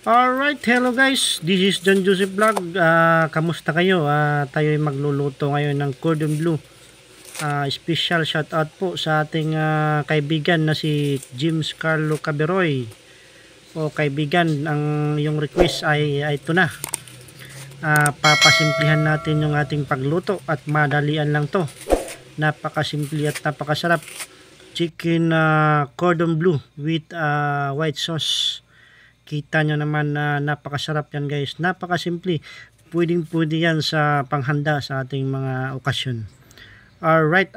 Alright, hello guys. This is John Joseph Vlog. Kamusta kayo? Tayo ay magluluto ngayon ng cordon bleu. Special shoutout po sa ating kaibigan na si James Carlo Caberoy. O kaibigan, ang yung request ay ito na. Papasimplihan natin yung ating pagluto at madalian lang to. Napakasimple at napakasarap. Chicken cordon bleu with white sauce. Kita nyo naman na napakasarap yan guys. Napakasimple. Pwedeng-pwede yan sa panghanda sa ating mga okasyon. Alright,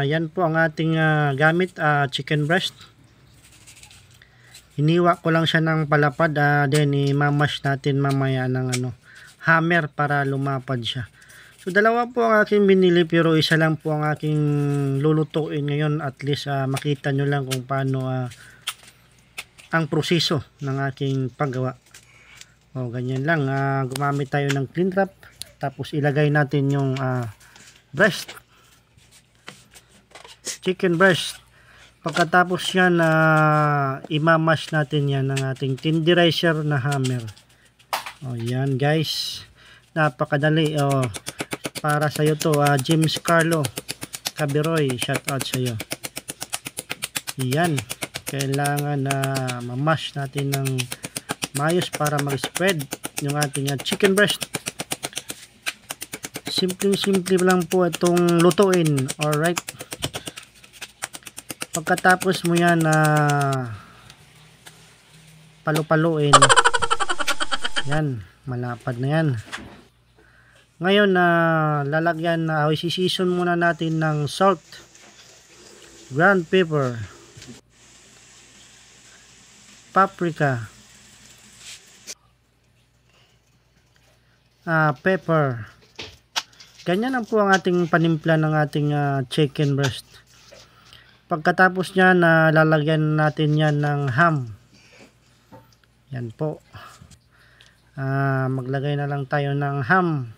yan po ang ating gamit, chicken breast. Hiniwa ko lang siya ng palapad, then i-mash natin mamaya ng hammer para lumapad siya. So dalawa po ang aking binili pero isa lang po ang aking lulutuin ngayon. At least makita nyo lang kung paano ang proseso ng aking paggawa. Ganyan lang. Gumamit tayo ng cling wrap. Tapos ilagay natin yung breast. Chicken breast. Pagkatapos yan, imamash natin yan ng ating tenderizer na hammer. Yan guys. Napakadali. Para sa'yo to, James Carlo Caberoy. Shout out sa'yo. Yan. Kailangan na mamash natin ng mayos para mag-spread yung ating chicken breast. Simple lang po itong lutuin. Alright. Pagkatapos mo yan palu-paluin. Yan. Malapad na yan. Ngayon lalagyan i-season muna natin ng salt, ground pepper, paprika, pepper. Ganyan lang po ang ating panimpla ng ating chicken breast. Pagkatapos niyan, lalagyan natin yan ng ham. Yan po. Maglagay na lang tayo ng ham.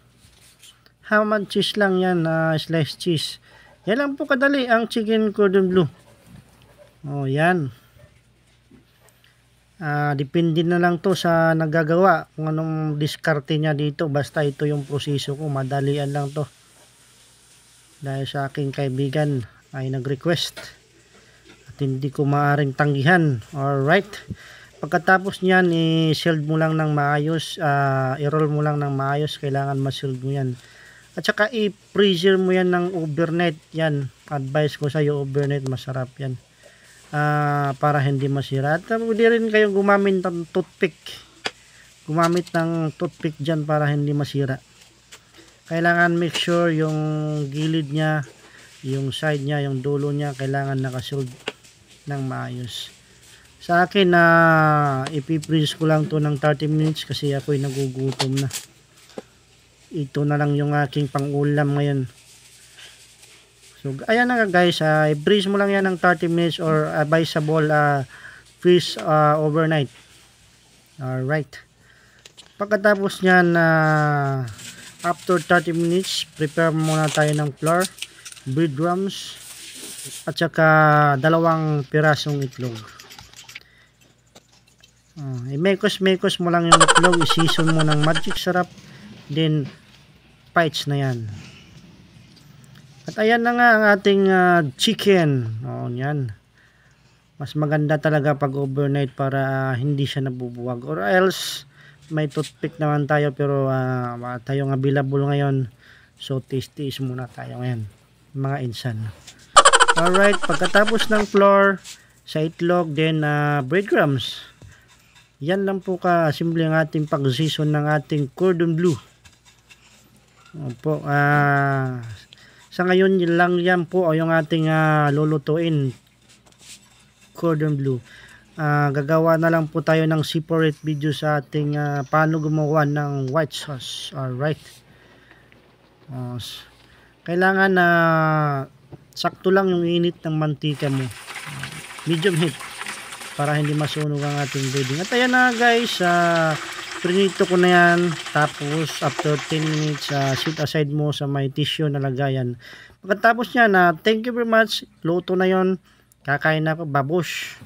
Ham and cheese lang yan, sliced cheese. Yan lang po kadali ang chicken cordon bleu. Yan. Depende na lang to sa nagagawa kung anong diskarte niya dito. Basta ito yung proseso ko, madalian lang to dahil sa aking kaibigan ay nag-request at hindi ko maaring tanggihan. Alright, pagkatapos niyan i-shield mo lang ng maayos, i-roll mo lang ng maayos. Kailangan ma-shield mo yan at saka i-freezer mo yan ng overnight. Yan, advice ko sa iyo, overnight, masarap yan. Para hindi masira. At pwede rin kayong gumamit ng toothpick. Gumamit ng toothpick dyan para hindi masira. Kailangan make sure yung gilid niya, yung side niya, yung dulo niya, kailangan nakasealed ng maayos. Sa akin ipi-freeze ko lang to ng 30 minutes kasi ako'y nagugutom na. Ito na lang yung aking pang-ulam ngayon. So, ayan na guys, i-freeze mo lang yan ng 30 minutes or advisable freeze overnight. Alright. Pagkatapos nyan, after 30 minutes, prepare muna tayo ng flour, breadcrumbs, at saka 2 pirasong itlog. I-mekos mo lang yung itlog, i-season mo ng magic syrup, then bites na yan. At ayan na nga ang ating chicken. Yan. Mas maganda talaga pag overnight para hindi siya nabubuwag. Or else, may toothpick naman tayo pero tayong available ngayon. So, tiis muna tayo ngayon. Mga insan. Alright, pagkatapos ng flour, sa itlog, then breadcrumbs. Yan lang po simple ang ating pag-season ng ating cordon bleu. Opo, sa ngayon lang yan po yung ating lulutuin, cordon bleu. Gagawa na lang po tayo ng separate video sa ating paano gumawa ng white sauce. Alright. Kailangan sakto lang yung init ng mantika mo. Medium heat para hindi masunog ang ating breading. At ayan na guys, prinito ko na yan. Tapos after 10 minutes, set aside mo sa may tissue na lagayan. Pagkatapos niya thank you very much. Luto na yon. Kakain na ako. Babush.